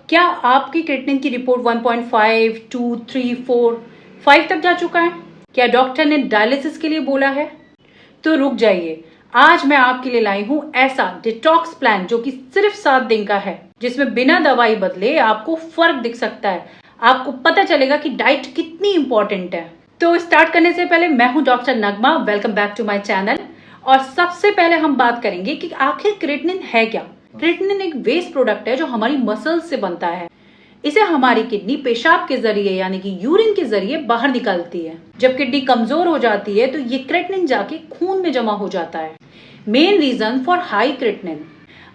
क्या आपकी क्रिएटिनिन की रिपोर्ट 1.5, 2, 3, 4, 5 तक जा चुका है? क्या डॉक्टर ने डायलिसिस के लिए बोला है? तो रुक जाइए, आज मैं आपके लिए लाई हूं ऐसा डिटॉक्स प्लान जो कि सिर्फ 7 दिन का है, जिसमें बिना दवाई बदले आपको फर्क दिख सकता है। आपको पता चलेगा कि डाइट कितनी इंपॉर्टेंट है। तो स्टार्ट करने से पहले मैं हूं doctor Nagma, welcome back to my channel. और सबसे पहले हम बात करेंगे कि आखिर क्रिएटिनिन है क्या। क्रिएटिनिन एक वेस्ट प्रोडक्ट है जो हमारी मसल्स से बनता है। इसे हमारी किडनी पेशाब के जरिए यानी कि यूरिन के जरिए बाहर निकालती है। जब किडनी कमजोर हो जाती है तो ये क्रिएटिनिन जाके खून में जमा हो जाता है। Main reason for high creatinine.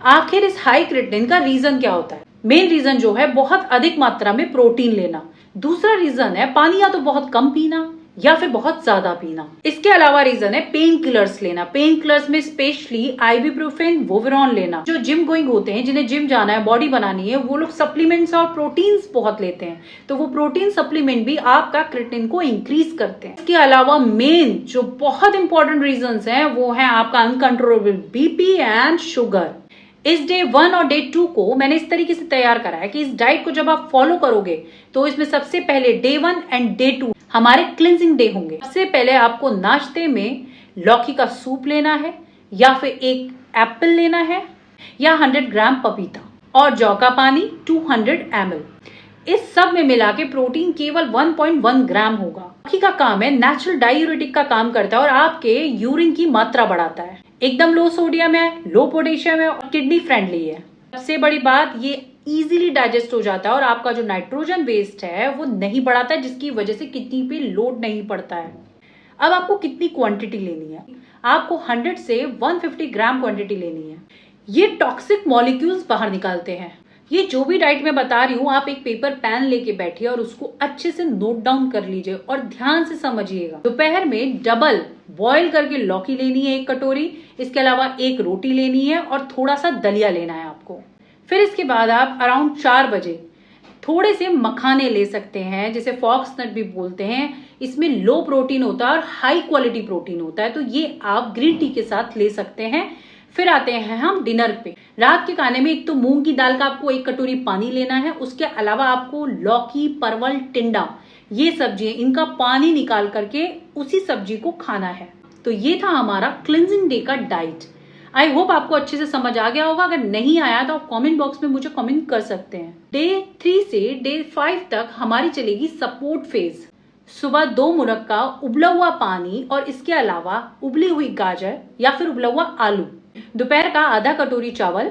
आखिर इस हाई क्रिएटिनिन का रीजन क्या होता है? मेन रीजन जो है बहुत अधिक मात्रा में प्रोटीन लेना। दूसरा रीजन है पानी या तो बहुत कम पीना या फिर बहुत ज्यादा पीना। इसके अलावा रीजन है पेन किलर्स लेना। पेन किलर्स में स्पेशली आइबुप्रोफेन, वोवेरॉन लेना। जो जिम गोइंग होते हैं, जिन्हें जिम जाना है, बॉडी बनानी है, वो लोग सप्लीमेंट्स और प्रोटीन्स बहुत लेते हैं, तो वो प्रोटीन सप्लीमेंट भी आपका क्रिएटिनिन को इंक्रीज करते हैं। इसके अलावा मेन जो बहुत इंपॉर्टेंट रीजन है वो है आपका अनकंट्रोलेबल बीपी एंड शुगर। इस डे 1 और डे 2 को मैंने इस तरीके से तैयार करा है कि इस डाइट को जब आप फॉलो करोगे तो इसमें सबसे पहले डे 1 एंड डे 2 हमारे क्लिंजिंग डे होंगे। सबसे पहले आपको नाश्ते में लौकी का सूप लेना है, या फिर एक एप्पल लेना है, या 100 ग्राम पपीता, और जौ का पानी 200 ml। इस सब में मिला के प्रोटीन केवल 1.1 ग्राम होगा। लौकी का काम है, नेचुरल डायूरेटिक का काम करता है और आपके यूरिन की मात्रा बढ़ाता है। एकदम लो सोडियम है, लो पोटेशियम है और किडनी फ्रेंडली है। सबसे बड़ी बात, ये इजीली डाइजेस्ट हो जाता है और आपका जो नाइट्रोजन वेस्ट है वो नहीं बढ़ाता है, जिसकी वजह से किडनी पे लोड नहीं पड़ता है। अब आपको कितनी क्वांटिटी लेनी है? आपको 100 से 150 ग्राम क्वांटिटी लेनी है। ये टॉक्सिक मॉलिक्यूल्स बाहर निकालते हैं। ये जो भी डाइट में बता रही हूँ, आप एक पेपर पेन लेके बैठिए और उसको अच्छे से नोट डाउन कर लीजिए और ध्यान से समझिएगा। दोपहर में डबल बॉईल करके लौकी लेनी है 1 कटोरी। इसके अलावा 1 रोटी लेनी है और थोड़ा सा दलिया लेना है आपको। फिर इसके बाद आप अराउंड 4 बजे थोड़े से मखाने ले सकते हैं, जिसे फॉक्स नट भी बोलते हैं। इसमें लो प्रोटीन होता है और हाई क्वालिटी प्रोटीन होता है, तो ये आप ग्रीन टी के साथ ले सकते हैं। फिर आते हैं हम डिनर पे। रात के खाने में एक तो मूंग की दाल का आपको 1 कटोरी पानी लेना है। उसके अलावा आपको लौकी, परवल, टिंडा, ये सब्जियां, इनका पानी निकाल करके उसी सब्जी को खाना है। तो ये था हमारा क्लिंजिंग डे का डाइट। आई होप आपको अच्छे से समझ आ गया होगा। अगर नहीं आया तो आप कमेंट बॉक्स में मुझे कमेंट कर सकते हैं। डे 3 से डे 5 तक हमारी चलेगी सपोर्ट फेज। सुबह 2 मुरक्का उबला हुआ पानी और इसके अलावा उबली हुई गाजर या फिर उबला हुआ आलू। दोपहर का आधा कटोरी चावल,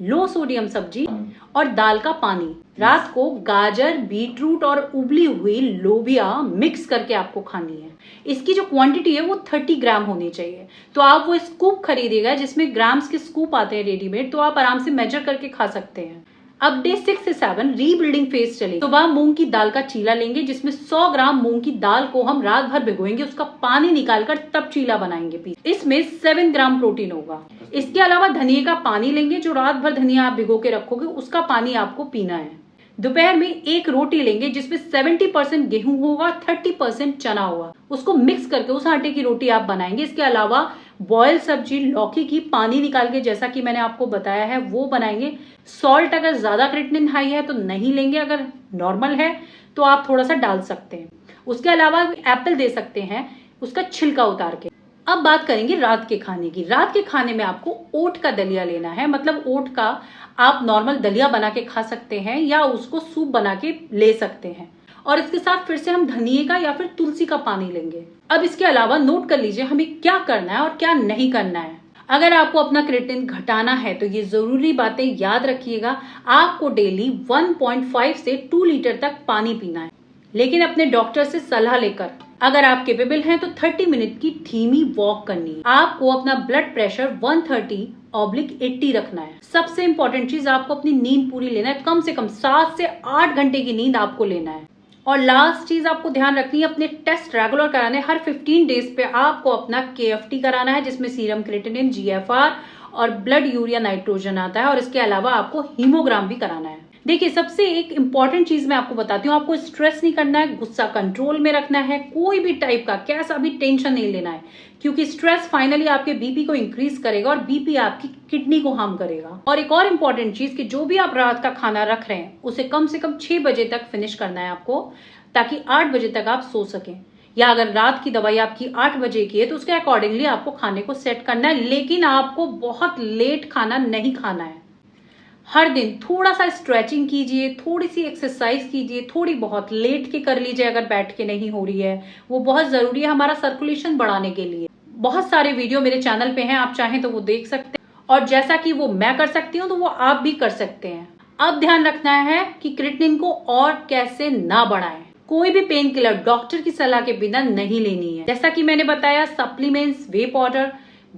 लो सोडियम सब्जी और दाल का पानी। रात को गाजर, बीटरूट और उबली हुई लोबिया मिक्स करके आपको खानी है। इसकी जो क्वांटिटी है वो 30 ग्राम होनी चाहिए। तो आप वो स्कूप खरीदेगा जिसमें ग्राम्स के स्कूप आते हैं रेडीमेड, तो आप आराम से मेजर करके खा सकते हैं। अब डे 6 से 7 रीबिल्डिंग फेज चलेगी। सुबह मूंग की दाल का चीला लेंगे, जिसमें 100 ग्राम मूंग की दाल को हम रात भर भिगोएंगे, उसका पानी निकालकर तब चीला बनाएंगे। इसमें 7 ग्राम प्रोटीन होगा। इसके अलावा धनिया का पानी लेंगे, जो रात भर धनिया आप भिगो के रखोगे, उसका पानी आपको पीना है। दोपहर में 1 रोटी लेंगे, जिसमें 70% गेहूं होगा, 30% चना होगा। उसको मिक्स करके उस आटे की रोटी आप बनाएंगे। इसके अलावा बॉयल सब्जी लौकी की पानी निकाल के, जैसा कि मैंने आपको बताया है, वो बनाएंगे। सॉल्ट अगर ज्यादा क्रिएटिनिन हाई है तो नहीं लेंगे, अगर नॉर्मल है तो आप थोड़ा सा डाल सकते हैं। उसके अलावा एप्पल दे सकते हैं, उसका छिलका उतार के। अब बात करेंगे रात के खाने की। रात के खाने में आपको ओट का दलिया लेना है। मतलब ओट का आप नॉर्मल दलिया बना के खा सकते हैं या उसको सूप बना के ले सकते हैं। और इसके साथ फिर से हम धनिए का या फिर तुलसी का पानी लेंगे। अब इसके अलावा नोट कर लीजिए हमें क्या करना है और क्या नहीं करना है। अगर आपको अपना क्रिएटिनिन घटाना है तो ये जरूरी बातें याद रखिएगा। आपको डेली 1.5 से 2 लीटर तक पानी पीना है, लेकिन अपने डॉक्टर से सलाह लेकर। अगर आप केपेबल हैं तो 30 मिनट की धीमी वॉक करनी है। आपको अपना ब्लड प्रेशर 130/80 रखना है। सबसे इंपॉर्टेंट चीज, आपको अपनी नींद पूरी लेना है। कम से कम 7 से 8 घंटे की नींद आपको लेना है। और लास्ट चीज आपको ध्यान रखनी है, अपने टेस्ट रेगुलर कराने। हर 15 डेज पे आपको अपना KFT कराना है, जिसमें सीरम क्रिएटिनिन, GFR और ब्लड यूरिया नाइट्रोजन आता है। और इसके अलावा आपको हीमोग्राम भी कराना है। देखिए, सबसे एक इम्पॉर्टेंट चीज मैं आपको बताती हूँ, आपको स्ट्रेस नहीं करना है, गुस्सा कंट्रोल में रखना है, कोई भी टाइप का कैसा भी टेंशन नहीं लेना है, क्योंकि स्ट्रेस फाइनली आपके बीपी को इंक्रीज करेगा और बीपी आपकी किडनी को हार्म करेगा। और एक और इम्पॉर्टेंट चीज कि जो भी आप रात का खाना रख रहे हैं उसे कम से कम 6 बजे तक फिनिश करना है आपको, ताकि 8 बजे तक आप सो सकें। या अगर रात की दवाई आपकी 8 बजे की है तो उसके अकॉर्डिंगली आपको खाने को सेट करना है, लेकिन आपको बहुत लेट खाना नहीं खाना है। हर दिन थोड़ा सा स्ट्रेचिंग कीजिए, थोड़ी सी एक्सरसाइज कीजिए, थोड़ी बहुत लेट के कर लीजिए अगर बैठ के नहीं हो रही है, वो बहुत जरूरी है हमारा सर्कुलेशन बढ़ाने के लिए। बहुत सारे वीडियो मेरे चैनल पे हैं, आप चाहें तो वो देख सकते हैं, और जैसा कि वो मैं कर सकती हूँ तो वो आप भी कर सकते हैं। अब ध्यान रखना है कि क्रिएटिनिन को और कैसे ना बढ़ाएं। कोई भी पेन किलर डॉक्टर की सलाह के बिना नहीं लेनी है। जैसा कि मैंने बताया, सप्लीमेंट्स, वे पाउडर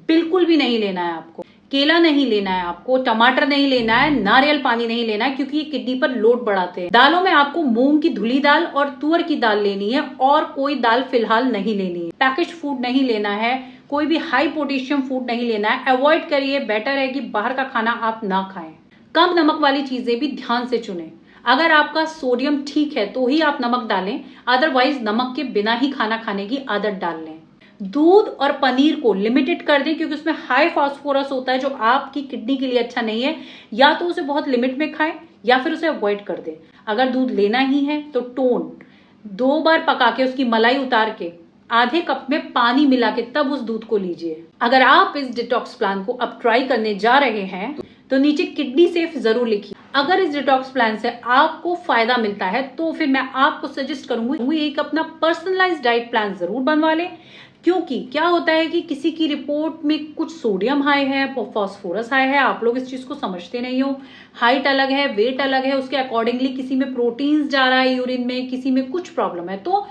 बिल्कुल भी नहीं लेना है आपको, केला नहीं लेना है आपको, टमाटर नहीं लेना है, नारियल पानी नहीं लेना है, क्योंकि ये किडनी पर लोड बढ़ाते हैं। दालों में आपको मूंग की धुली दाल और तुअर की दाल लेनी है, और कोई दाल फिलहाल नहीं लेनी है। पैकेज फूड नहीं लेना है, कोई भी हाई पोटेशियम फूड नहीं लेना है, अवॉइड करिए। बेटर है कि बाहर का खाना आप ना खाएं। कम नमक वाली चीजें भी ध्यान से चुनें। अगर आपका सोडियम ठीक है तो ही आप नमक डालें, अदरवाइज नमक के बिना ही खाना खाने की आदत डाल लें। दूध और पनीर को लिमिटेड कर दें, क्योंकि उसमें हाई फास्फोरस होता है जो आपकी किडनी के लिए अच्छा नहीं है। या तो उसे बहुत लिमिट में खाएं या फिर उसे अवॉइड कर दें। अगर दूध लेना ही है तो टोन 2 बार पका के उसकी मलाई उतार के आधे कप में पानी मिला के तब उस दूध को लीजिए। अगर आप इस डिटॉक्स प्लान को अब ट्राई करने जा रहे हैं तो नीचे किडनी सेफ जरूर लिखिए। अगर इस डिटॉक्स प्लान से आपको फायदा मिलता है तो फिर मैं आपको सजेस्ट करूंगी एक अपना पर्सनलाइज्ड डाइट प्लान जरूर बनवा लें, क्योंकि क्या होता है कि किसी की रिपोर्ट में कुछ सोडियम हाई है, फास्फोरस हाई है, आप लोग इस चीज को समझते नहीं हो। हाइट अलग है, वेट अलग है, उसके अकॉर्डिंगली किसी में प्रोटीन्स जा रहा है यूरिन में, किसी में कुछ प्रॉब्लम है। तो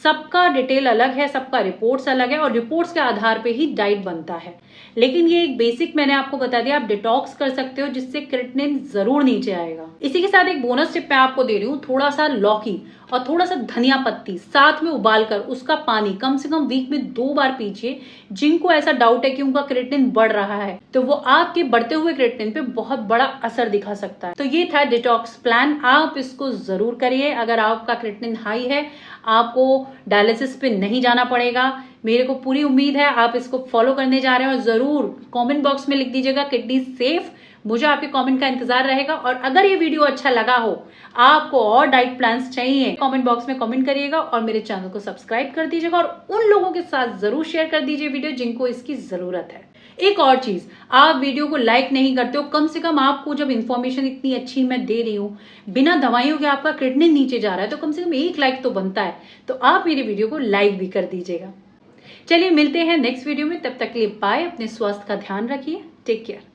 सबका डिटेल अलग है, सबका रिपोर्ट्स अलग है, और रिपोर्ट्स के आधार पे ही डाइट बनता है। लेकिन ये एक बेसिक मैंने आपको बता दिया, आप डिटॉक्स कर सकते हो जिससे क्रिएटिनिन जरूर नीचे आएगा। इसी के साथ एक बोनस टिप मैं आपको दे रही हूँ, थोड़ा सा लौकी और थोड़ा सा धनिया पत्ती साथ में उबालकर उसका पानी कम से कम वीक में 2 बार पीजिए। जिनको ऐसा डाउट है कि उनका क्रिएटिनिन बढ़ रहा है तो वो आपके बढ़ते हुए क्रिएटिनिन पे बहुत बड़ा असर दिखा सकता है। तो ये था डिटॉक्स प्लान, आप इसको जरूर करिए। अगर आपका क्रिएटिनिन हाई है, आपको डायलिसिस पे नहीं जाना पड़ेगा। मेरे को पूरी उम्मीद है आप इसको फॉलो करने जा रहे हैं, और जरूर कमेंट बॉक्स में लिख दीजिएगा किडनी सेफ। मुझे आपके कमेंट का इंतजार रहेगा। और अगर ये वीडियो अच्छा लगा हो, आपको और डाइट प्लान्स चाहिए, कमेंट बॉक्स में कमेंट करिएगा और मेरे चैनल को सब्सक्राइब कर दीजिएगा, और उन लोगों के साथ जरूर शेयर कर दीजिए वीडियो जिनको इसकी जरूरत है। एक और चीज, आप वीडियो को लाइक नहीं करते हो, कम से कम आपको जब इन्फॉर्मेशन इतनी अच्छी मैं दे रही हूँ, बिना दवाइयों के आपका क्रिएटिनिन नीचे जा रहा है, तो कम से कम 1 लाइक तो बनता है। तो आप मेरी वीडियो को लाइक भी कर दीजिएगा। चलिए मिलते हैं नेक्स्ट वीडियो में, तब तक के लिए बाय। अपने स्वास्थ्य का ध्यान रखिए, टेक केयर।